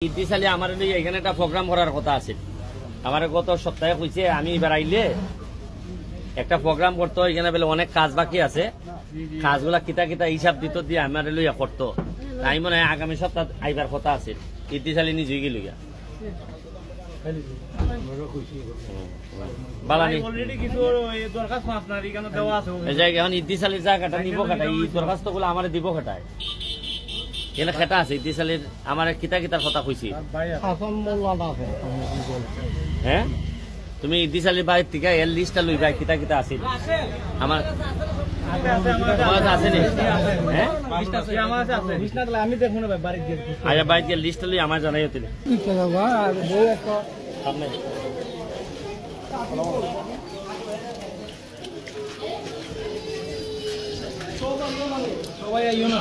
ইতিশালী আমার এখানে একটা প্রোগ্রাম করার কথা আছে। আমার গত সপ্তাহে কইছে আমি এবার আইলে একটা প্রোগ্রাম করতো, এখানে বলে অনেক কাজ বাকি আছে, কাজগুলা কিতা কিতা হিসাব দিত দিয়ে আমার লইয়া করতো। আমি মনে হয় আগামী সপ্তাহ আইবার কথা আছে। ইতিশালী নিজে গেল গিয়া এখন ইতিশালীর জায়গাটা নিব কাটাই, এই দরখাস্ত গুলো আমার দিব কাটায় এখানে খেটা আছে। ইতিশালীর আমার কিতা কিতার কথা কইছি। হ্যাঁ, তুমি ইতিশালীর বাইর থেকে এর লিস্টটা লই ভাই, কিতা কিতা আছে আমার আছে নি? হ্যাঁ, আমি দেখুন আচ্ছা বাইর গিয়ে লিস্টটা লই আমার জানাই হতে সবাই আইও না।